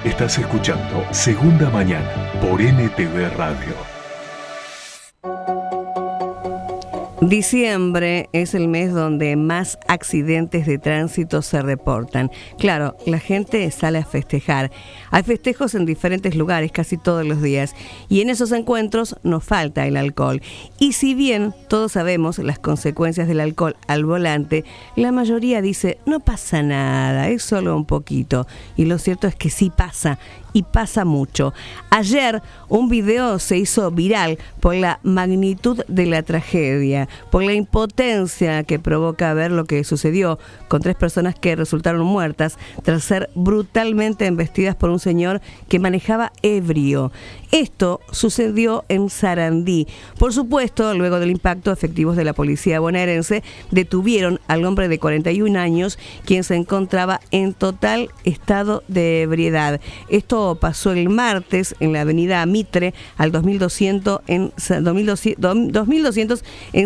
Estás escuchando Segunda Mañana por NTV Radio. Diciembre es el mes donde más accidentes de tránsito se reportan. Claro, la gente sale a festejar. Hay festejos en diferentes lugares casi todos los días y en esos encuentros nos falta el alcohol. Y si bien todos sabemos las consecuencias del alcohol al volante, la mayoría dice no pasa nada, es solo un poquito. Y lo cierto es que sí pasa. Y pasa mucho. Ayer un video se hizo viral por la magnitud de la tragedia, por la impotencia que provoca ver lo que sucedió con 3 personas que resultaron muertas tras ser brutalmente embestidas por un señor que manejaba ebrio. Esto sucedió en Sarandí. Por supuesto, luego del impacto, efectivos de la policía bonaerense detuvieron al hombre de 41 años, quien se encontraba en total estado de ebriedad. Esto pasó el martes en la avenida Mitre al 2200 en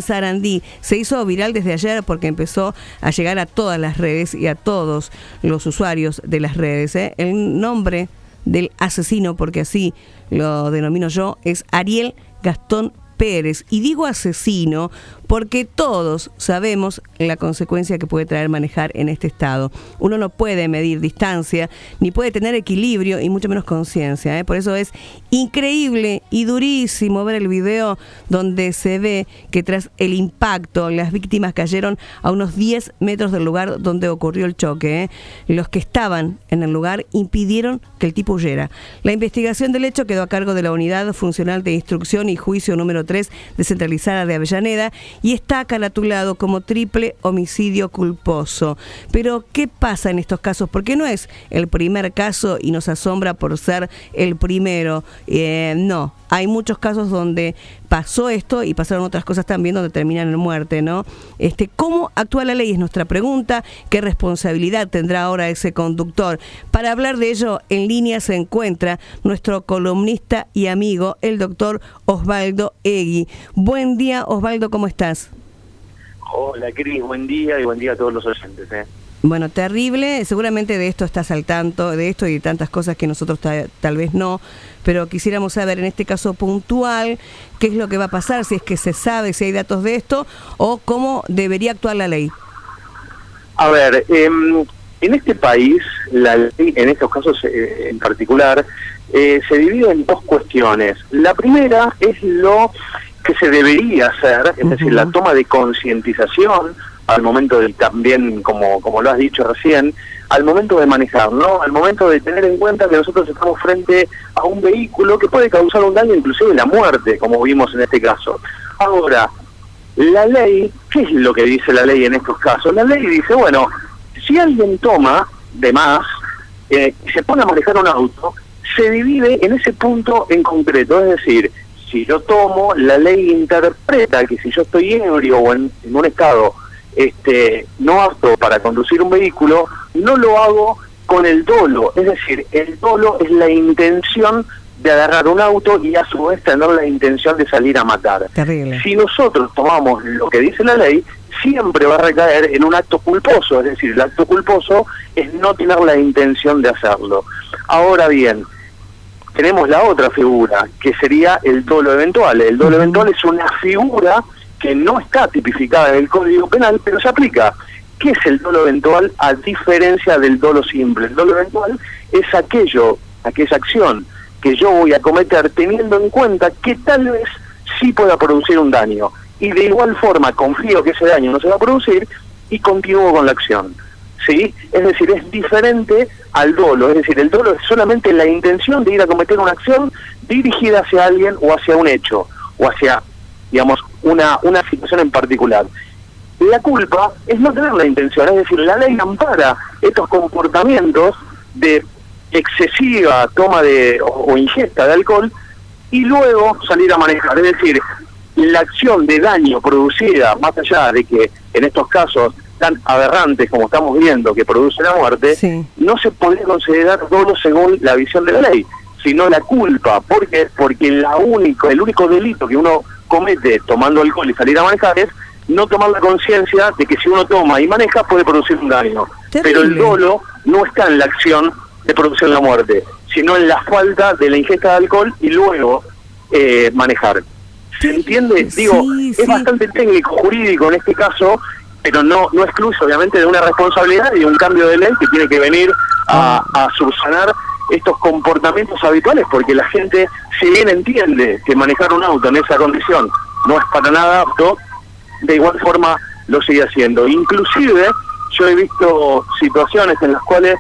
Sarandí. Se hizo viral desde ayer porque empezó a llegar a todas las redes y a todos los usuarios de las redes. El nombre del asesino, porque así lo denomino yo, es Ariel Gastón Pérez. Y digo asesino porque todos sabemos la consecuencia que puede traer manejar en este estado. Uno no puede medir distancia, ni puede tener equilibrio y mucho menos conciencia. Por eso es increíble y durísimo ver el video donde se ve que tras el impacto las víctimas cayeron a unos 10 metros del lugar donde ocurrió el choque. Los que estaban en el lugar impidieron que el tipo huyera. La investigación del hecho quedó a cargo de la Unidad Funcional de Instrucción y Juicio número 3 descentralizada de Avellaneda y está caratulado como triple homicidio culposo. Pero, ¿qué pasa en estos casos? Porque no es el primer caso y nos asombra por ser el primero. No, hay muchos casos donde pasó esto y pasaron otras cosas también donde terminan en muerte, ¿no? ¿Cómo actúa la ley? Es nuestra pregunta. ¿Qué responsabilidad tendrá ahora ese conductor? Para hablar de ello, en línea se encuentra nuestro columnista y amigo, el doctor Osvaldo Egui. Buen día, Osvaldo, ¿cómo estás? Hola, Cris, buen día y buen día a todos los oyentes. Bueno, terrible, seguramente de esto estás al tanto, de esto y de tantas cosas que nosotros tal vez no, pero quisiéramos saber en este caso puntual qué es lo que va a pasar, si es que se sabe, si hay datos de esto, o cómo debería actuar la ley. A ver, en este país, la ley, en estos casos en particular, se divide en 2 cuestiones. La primera es lo que se debería hacer, es decir, la toma de concientización al momento del, también, como lo has dicho recién, al momento de manejar, ¿no? Al momento de tener en cuenta que nosotros estamos frente a un vehículo que puede causar un daño, inclusive la muerte, como vimos en este caso. Ahora, la ley, ¿qué es lo que dice la ley en estos casos? La ley dice, bueno, si alguien toma de más y se pone a manejar un auto, se divide en ese punto en concreto, es decir, si yo tomo, la ley interpreta que si yo estoy ebrio o en un estado no apto para conducir un vehículo, no lo hago con el dolo, es decir, el dolo es la intención de agarrar un auto y a su vez tener la intención de salir a matar. Terrible. Si nosotros tomamos lo que dice la ley, siempre va a recaer en un acto culposo, es decir, el acto culposo es no tener la intención de hacerlo. Ahora bien, tenemos la otra figura, que sería el dolo eventual. El dolo eventual es una figura que no está tipificada en el Código Penal, pero se aplica. ¿Qué es el dolo eventual a diferencia del dolo simple? El dolo eventual es aquella acción que yo voy a cometer teniendo en cuenta que tal vez sí pueda producir un daño. Y de igual forma confío que ese daño no se va a producir y continúo con la acción. ¿Sí? Es decir, es diferente al dolo. Es decir, el dolo es solamente la intención de ir a cometer una acción dirigida hacia alguien o hacia un hecho, o hacia, digamos, una situación en particular. La culpa es no tener la intención, es decir, la ley ampara estos comportamientos de excesiva toma o ingesta de alcohol y luego salir a manejar. Es decir, la acción de daño producida, más allá de que en estos casos tan aberrantes como estamos viendo que produce la muerte, sí, no se podría considerar dolo según la visión de la ley, sino la culpa. ¿Por qué? Porque el único delito que uno comete tomando alcohol y salir a manejar es no tomar la conciencia de que si uno toma y maneja puede producir un daño. Terrible. Pero el dolo no está en la acción de producir la muerte, sino en la falta de la ingesta de alcohol y luego manejar. ¿Se entiende? Digo, es bastante técnico, jurídico en este caso, pero no excluye obviamente de una responsabilidad y un cambio de ley que tiene que venir a subsanar estos comportamientos habituales, porque la gente, si bien entiende que manejar un auto en esa condición no es para nada apto, de igual forma lo sigue haciendo. Inclusive yo he visto situaciones en las cuales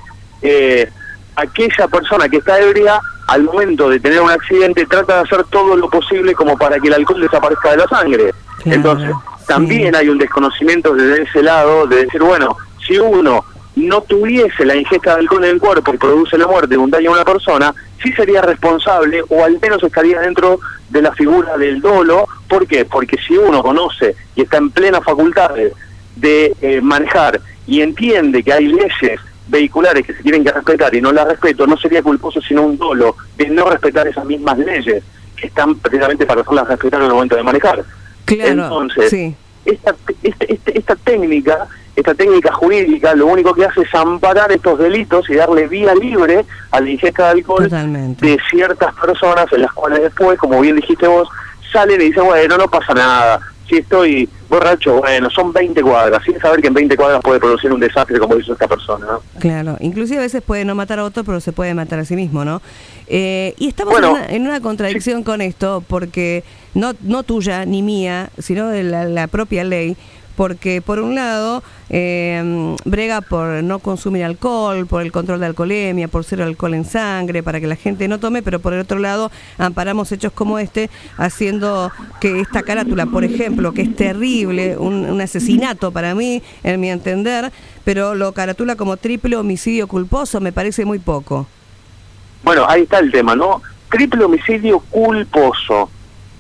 aquella persona que está ebria, al momento de tener un accidente, trata de hacer todo lo posible como para que el alcohol desaparezca de la sangre. Claro, entonces, también hay un desconocimiento desde ese lado, de decir, bueno, si uno no tuviese la ingesta de alcohol en el cuerpo y produce la muerte, un daño a una persona, sí sería responsable, o al menos estaría dentro de la figura del dolo. ¿Por qué? Porque si uno conoce y está en plena facultad de manejar y entiende que hay leyes vehiculares que se tienen que respetar y no las respeto, no sería culposo sino un dolo de no respetar esas mismas leyes que están precisamente para hacerlas respetar en el momento de manejar. Claro, entonces, sí. esta técnica jurídica lo único que hace es amparar estos delitos y darle vía libre a la ingesta de alcohol. Totalmente. De ciertas personas, en las cuales después, como bien dijiste vos, salen y dicen, bueno, no pasa nada, si estoy borracho, bueno, son 20 cuadras, sin saber que en 20 cuadras puede producir un desastre como hizo esta persona, ¿no? Claro, inclusive a veces puede no matar a otro, pero se puede matar a sí mismo, ¿no? Y estamos en una contradicción con esto, porque no tuya ni mía, sino de la propia ley, porque por un lado brega por no consumir alcohol, por el control de alcoholemia, por cero alcohol en sangre, para que la gente no tome, pero por el otro lado amparamos hechos como este, haciendo que esta carátula, por ejemplo, que es terrible, un asesinato para mí, en mi entender, pero lo caratula como triple homicidio culposo, me parece muy poco. Bueno, ahí está el tema, ¿no? Triple homicidio culposo.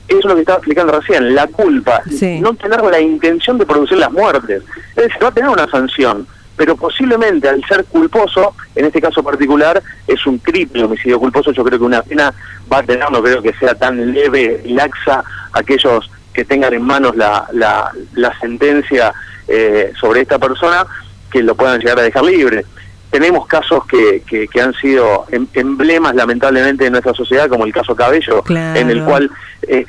Eso es lo que estaba explicando recién, la culpa, no tener la intención de producir las muertes. Es decir, va a tener una sanción, pero posiblemente al ser culposo, en este caso particular, es un triple homicidio culposo. Yo creo que una pena va a tener, no creo que sea tan leve y laxa aquellos que tengan en manos la sentencia sobre esta persona, que lo puedan llegar a dejar libre. Tenemos casos que han sido emblemas lamentablemente de nuestra sociedad, como el caso Cabello, claro, en el cual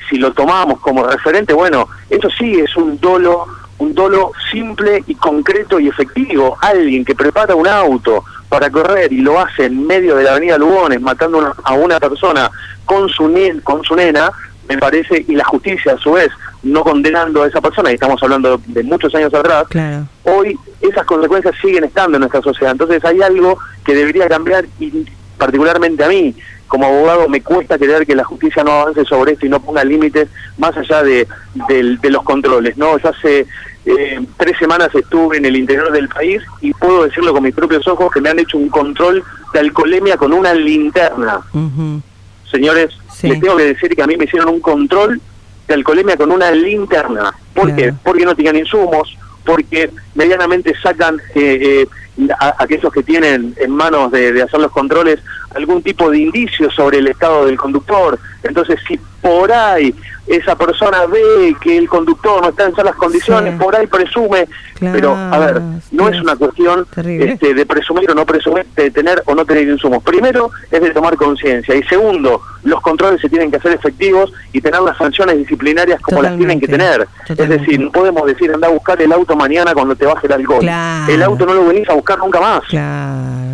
si lo tomamos como referente, bueno, eso sí es un dolo simple y concreto y efectivo. Alguien que prepara un auto para correr y lo hace en medio de la avenida Lugones, matando a una persona con su nena, me parece, y la justicia a su vez no condenando a esa persona, y estamos hablando de muchos años atrás, claro, hoy esas consecuencias siguen estando en nuestra sociedad. Entonces hay algo que debería cambiar, y particularmente a mí, como abogado, me cuesta creer que la justicia no avance sobre esto y no ponga límites más allá de los controles, ¿no? Yo hace 3 semanas estuve en el interior del país y puedo decirlo con mis propios ojos que me han hecho un control de alcoholemia con una linterna. Señores, les tengo que decir que a mí me hicieron un control de alcoholemia con una linterna. ¿Por qué? Porque no tenían insumos, porque medianamente sacan a aquellos que tienen en manos de hacer los controles algún tipo de indicio sobre el estado del conductor. Entonces, si por ahí esa persona ve que el conductor no está en esas condiciones, por ahí presume, pero a ver, no es una cuestión de presumir o no presumir, de tener o no tener insumos. Primero es de tomar conciencia, y segundo, los controles se tienen que hacer efectivos y tener las sanciones disciplinarias como las tienen que tener. Es decir, no podemos decir anda a buscar el auto mañana cuando te baje el alcohol. El auto no lo venís a buscar nunca más.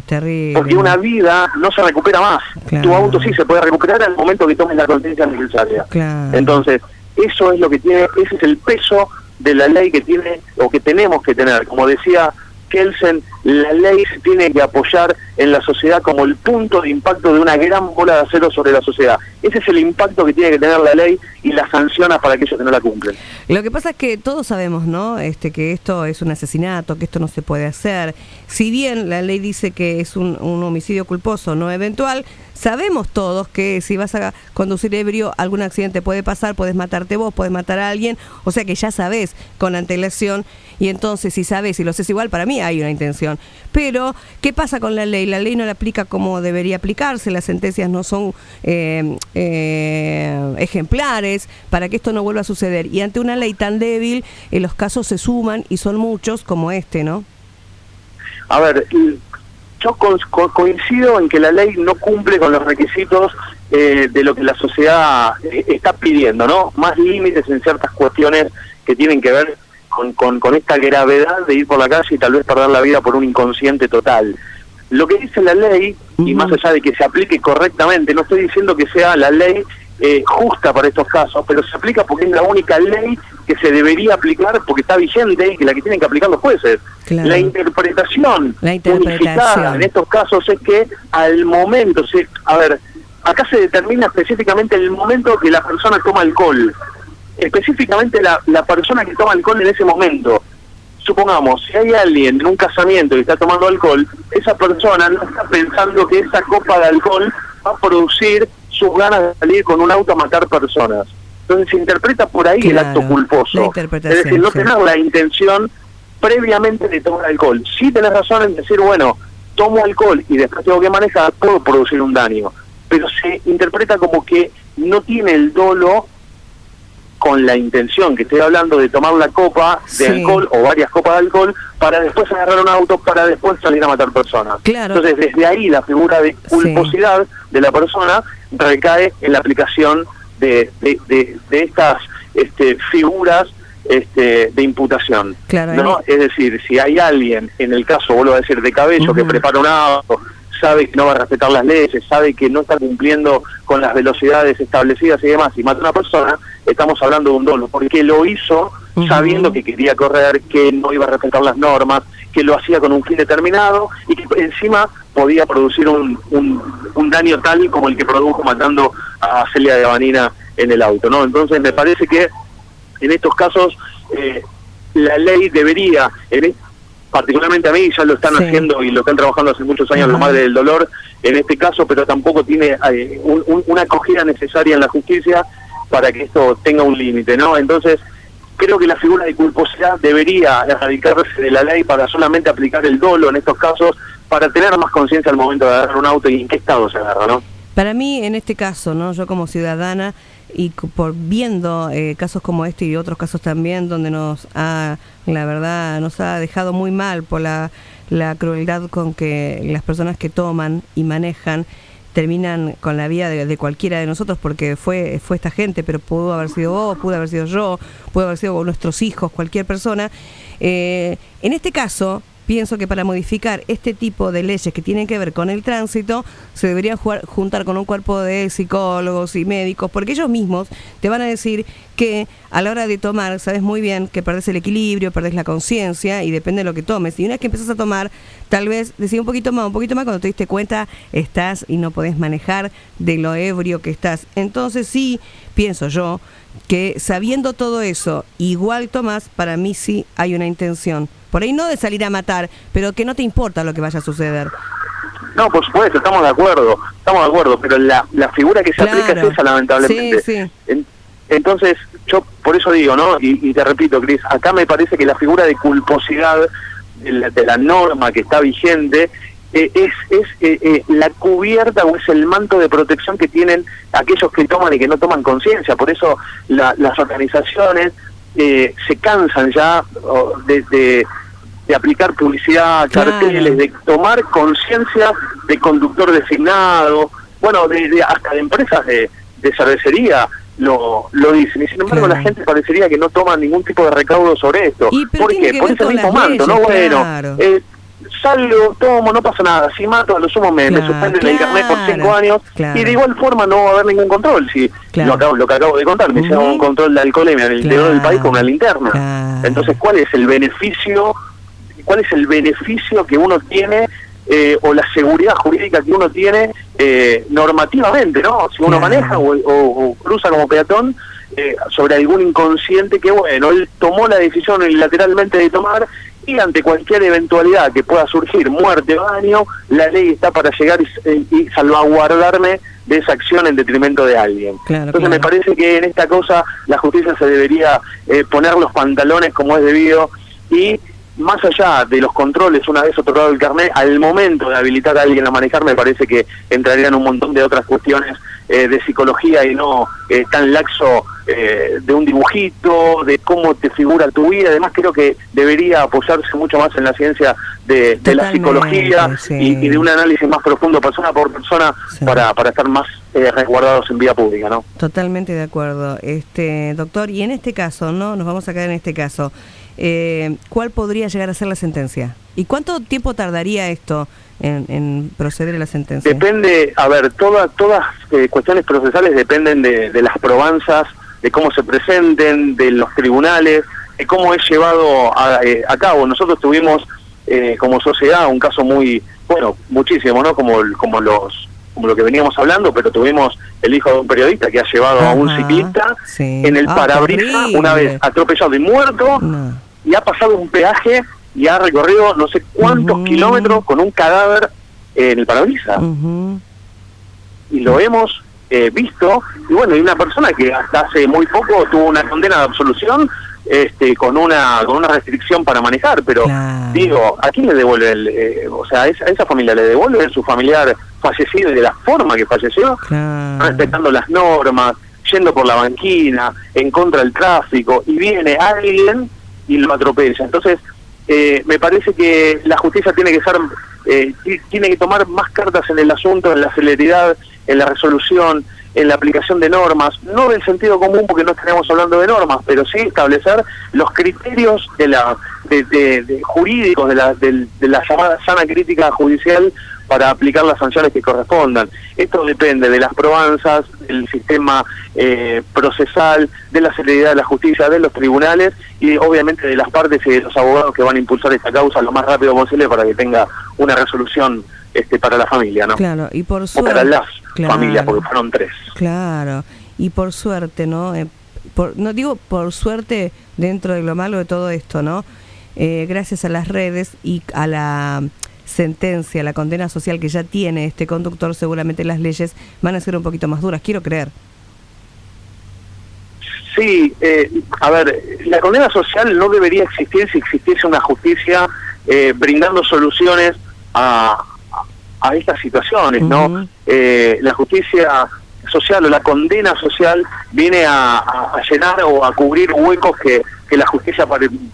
Terrible. Porque una vida no se recupera más. Tu auto sí se puede recuperar al momento que tomes la conciencia necesaria. Entonces, eso es lo que tiene, ese es el peso de la ley que tiene, o que tenemos que tener. Como decía Kelsen, la ley se tiene que apoyar en la sociedad como el punto de impacto de una gran bola de acero sobre la sociedad. Ese es el impacto que tiene que tener la ley, y la sanciona para aquellos que no la cumplen. Lo que pasa es que todos sabemos, ¿no? Que esto es un asesinato, que esto no se puede hacer. Si bien la ley dice que es un homicidio culposo, no eventual, sabemos todos que si vas a conducir ebrio, algún accidente puede pasar, puedes matarte vos, puedes matar a alguien, o sea que ya sabés con antelación, y entonces si sabés y lo haces igual, para mí hay una intención. Pero, ¿qué pasa con la ley? La ley no la aplica como debería aplicarse, las sentencias no son ejemplares para que esto no vuelva a suceder, y ante una ley tan débil, los casos se suman y son muchos como este, ¿no? A ver, yo coincido en que la ley no cumple con los requisitos de lo que la sociedad está pidiendo, ¿no? Más límites en ciertas cuestiones que tienen que ver con esta gravedad de ir por la calle y tal vez perder la vida por un inconsciente total. Lo que dice la ley, y más allá de que se aplique correctamente, no estoy diciendo que sea la ley justa para estos casos, pero se aplica porque es la única ley que se debería aplicar porque está vigente y que la que tienen que aplicar los jueces. Claro. La interpretación unificada en estos casos es que al momento, acá se determina específicamente el momento que la persona toma alcohol, específicamente la persona que toma alcohol en ese momento. Supongamos, si hay alguien en un casamiento que está tomando alcohol, esa persona no está pensando que esa copa de alcohol va a producir sus ganas de salir con un auto a matar personas. Entonces se interpreta por ahí el acto culposo. Es decir, no tener la intención previamente de tomar alcohol. Sí tenés razón en decir, bueno, tomo alcohol y después tengo que manejar, puedo producir un daño. Pero se interpreta como que no tiene el dolo con la intención, que estoy hablando de tomar la copa de alcohol o varias copas de alcohol para después agarrar un auto, para después salir a matar personas. Claro. Entonces, desde ahí la figura de culposidad de la persona recae en la aplicación de estas figuras de imputación. Claro, ¿no? Es decir, si hay alguien, en el caso, vuelvo a decir, de Cabello, que prepara un auto, sabe que no va a respetar las leyes, sabe que no está cumpliendo con las velocidades establecidas y demás, y mata a una persona, estamos hablando de un dolo, porque lo hizo sabiendo que quería correr, que no iba a respetar las normas, que lo hacía con un fin determinado, y que encima podía producir un daño tal como el que produjo matando a Celia de Abanina en el auto, ¿no? Entonces me parece que en estos casos la ley debería, particularmente a mí, ya lo están haciendo y lo están trabajando hace muchos años la Madre del Dolor, en este caso, pero tampoco tiene una acogida necesaria en la justicia para que esto tenga un límite, ¿no? Entonces, creo que la figura de culposidad debería erradicarse de la ley para solamente aplicar el dolo en estos casos, para tener más conciencia al momento de agarrar un auto y en qué estado se agarra, ¿no? Para mí, en este caso, ¿no? Yo como ciudadana, y por viendo casos como este y otros casos también donde la verdad nos ha dejado muy mal por la crueldad con que las personas que toman y manejan terminan con la vida de cualquiera de nosotros, porque fue esta gente, pero pudo haber sido vos, pudo haber sido yo, pudo haber sido nuestros hijos, cualquier persona. En este caso, pienso que para modificar este tipo de leyes que tienen que ver con el tránsito, se deberían juntar con un cuerpo de psicólogos y médicos, porque ellos mismos te van a decir que a la hora de tomar, sabes muy bien que perdés el equilibrio, perdés la conciencia y depende de lo que tomes. Y una vez que empezás a tomar, tal vez decís un poquito más, cuando te diste cuenta estás y no podés manejar de lo ebrio que estás. Entonces sí, pienso yo, que sabiendo todo eso, igual tomás, para mí sí hay una intención. Por ahí no de salir a matar, pero que no te importa lo que vaya a suceder. No, por supuesto, estamos de acuerdo, pero la figura que se aplica es esa, lamentablemente. Sí. Entonces, yo por eso digo, ¿no? Y te repito, Cris, acá me parece que la figura de culposidad de la norma que está vigente es la cubierta o es el manto de protección que tienen aquellos que toman y que no toman conciencia. Por eso las organizaciones se cansan ya de aplicar publicidad, carteles, de tomar conciencia de conductor designado, bueno, hasta de empresas de cervecería lo dicen, y sin embargo la gente parecería que no toma ningún tipo de recaudo sobre esto. ¿Por qué? Por ese mismo manto, ¿no? Bueno, salgo, tomo, no pasa nada, si mato a lo sumo me suspenden el carnet por 5 años, y de igual forma no va a haber ningún control. Si lo que acabo de contar, me hicieron un control de alcoholemia en el interior del país con una linterna. Entonces, ¿cuál es el beneficio que uno tiene, o la seguridad jurídica que uno tiene normativamente, ¿no? Si uno maneja o cruza como peatón sobre algún inconsciente que, bueno, él tomó la decisión unilateralmente de tomar, y ante cualquier eventualidad que pueda surgir, muerte o daño, la ley está para llegar y salvaguardarme de esa acción en detrimento de alguien. Entonces me parece que en esta cosa la justicia se debería poner los pantalones como es debido, y más allá de los controles, una vez otorgado el carnet, al momento de habilitar a alguien a manejar, me parece que entrarían un montón de otras cuestiones de psicología y no tan laxo de un dibujito, de cómo te figura tu vida. Además creo que debería apoyarse mucho más en la ciencia de la psicología, sí. y de un análisis más profundo persona por persona, Sí. para estar más resguardados en vía pública, ¿no? Totalmente de acuerdo, doctor. Y en este caso, ¿no? Nos vamos a quedar en este caso. ¿Cuál podría llegar a ser la sentencia? ¿Y cuánto tiempo tardaría esto en proceder a la sentencia? Depende, a ver, todas cuestiones procesales dependen de las probanzas, de cómo se presenten, de los tribunales, de cómo es llevado a cabo. Nosotros tuvimos como sociedad un caso muy, bueno, muchísimo, ¿no? Como lo que veníamos hablando, pero tuvimos el hijo de un periodista que ha llevado a un ciclista en el parabrisas, una vez atropellado y muerto, y ha pasado un peaje y ha recorrido no sé cuántos kilómetros con un cadáver en el parabrisas. Y lo hemos visto, y bueno, y una persona que hasta hace muy poco tuvo una condena de absolución, con una restricción para manejar, pero digo, ¿a quién le devuelve o sea, a esa familia le devuelve su familiar fallecido y de la forma que falleció? Respetando las normas, yendo por la banquina, en contra del tráfico, y viene alguien y lo atropella. Entonces, me parece que la justicia tiene que tomar más cartas en el asunto, en la celeridad, en la resolución, en la aplicación de normas, no del sentido común porque no estaremos hablando de normas, pero sí establecer los criterios jurídicos de la llamada sana crítica judicial para aplicar las sanciones que correspondan. Esto depende de las probanzas, del sistema procesal, de la celeridad de la justicia, de los tribunales y obviamente de las partes y de los abogados que van a impulsar esta causa lo más rápido posible para que tenga una resolución para la familia, ¿no? Claro, y por suerte, o para las familias, porque fueron 3. Claro, y por suerte, ¿no? No digo por suerte dentro de lo malo de todo esto, ¿no? Gracias a las redes y a la sentencia, la condena social que ya tiene este conductor, seguramente las leyes van a ser un poquito más duras, quiero creer. Sí, a ver, la condena social no debería existir si existiese una justicia brindando soluciones a estas situaciones, ¿no? La justicia social o la condena social viene a llenar o a cubrir huecos que la justicia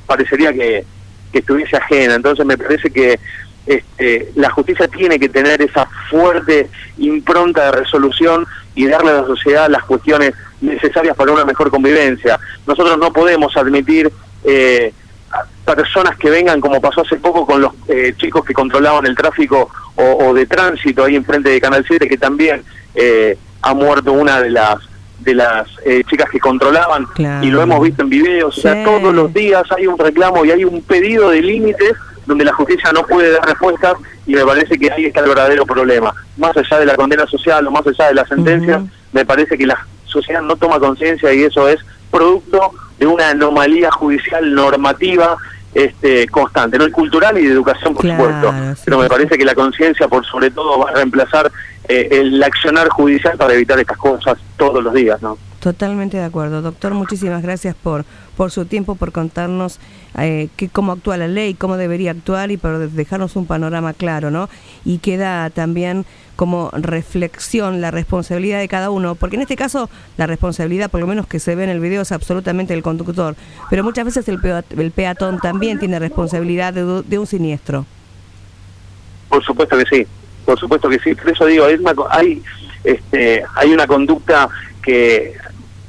parecería que estuviese ajena. Entonces me parece que la justicia tiene que tener esa fuerte impronta de resolución y darle a la sociedad las cuestiones necesarias para una mejor convivencia. Nosotros no podemos admitir personas que vengan, como pasó hace poco con los chicos que controlaban el tráfico o de tránsito ahí enfrente de Canal 7, que también ha muerto una de las chicas que controlaban, y lo hemos visto en videos. O sea, todos los días hay un reclamo y hay un pedido de límites donde la justicia no puede dar respuestas, y me parece que ahí está el verdadero problema. Más allá de la condena social o más allá de la sentencia, me parece que la sociedad no toma conciencia, y eso es producto de una anomalía judicial normativa constante, no, y cultural y de educación, por supuesto, pero me parece que la conciencia por sobre todo va a reemplazar el accionar judicial para evitar estas cosas todos los días, ¿no? Totalmente de acuerdo, doctor. Muchísimas gracias por su tiempo, por contarnos cómo actúa la ley, cómo debería actuar, y por dejarnos un panorama claro, ¿no? Y queda también como reflexión la responsabilidad de cada uno, porque en este caso la responsabilidad, por lo menos que se ve en el video, es absolutamente del conductor, pero muchas veces el peatón también tiene responsabilidad de un siniestro. Por supuesto que sí, por supuesto que sí. Por eso digo, hay una conducta que,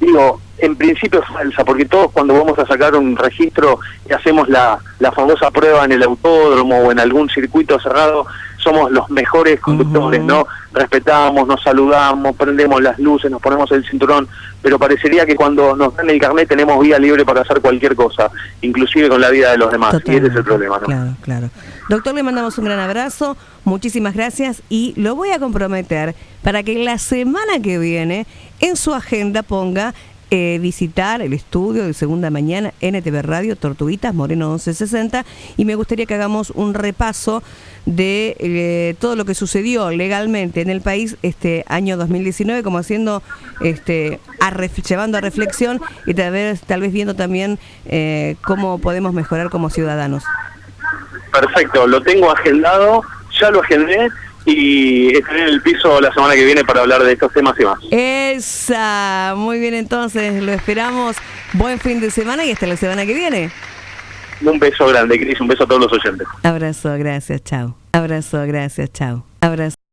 digo, en principio es falsa, porque todos cuando vamos a sacar un registro y hacemos la famosa prueba en el autódromo o en algún circuito cerrado, somos los mejores conductores, ¿no? Respetamos, nos saludamos, prendemos las luces, nos ponemos el cinturón, pero parecería que cuando nos dan el carnet tenemos vía libre para hacer cualquier cosa, inclusive con la vida de los demás. Totalmente. Y ese es el problema, ¿no? Claro. Doctor, le mandamos un gran abrazo, muchísimas gracias, y lo voy a comprometer para que la semana que viene en su agenda ponga visitar el estudio de Segunda Mañana, NTV Radio, Tortuguitas, Moreno 1160, y me gustaría que hagamos un repaso de todo lo que sucedió legalmente en el país este año 2019, como haciendo, llevando a reflexión, y tal vez viendo también cómo podemos mejorar como ciudadanos. Perfecto, lo tengo agendado, ya lo agendé, y estaré en el piso la semana que viene para hablar de estos temas y más. Esa, muy bien, entonces lo esperamos. Buen fin de semana y hasta la semana que viene. Un beso grande, Cris, un beso a todos los oyentes. Abrazo, gracias, chao. Abrazo, gracias, chao. Abrazo.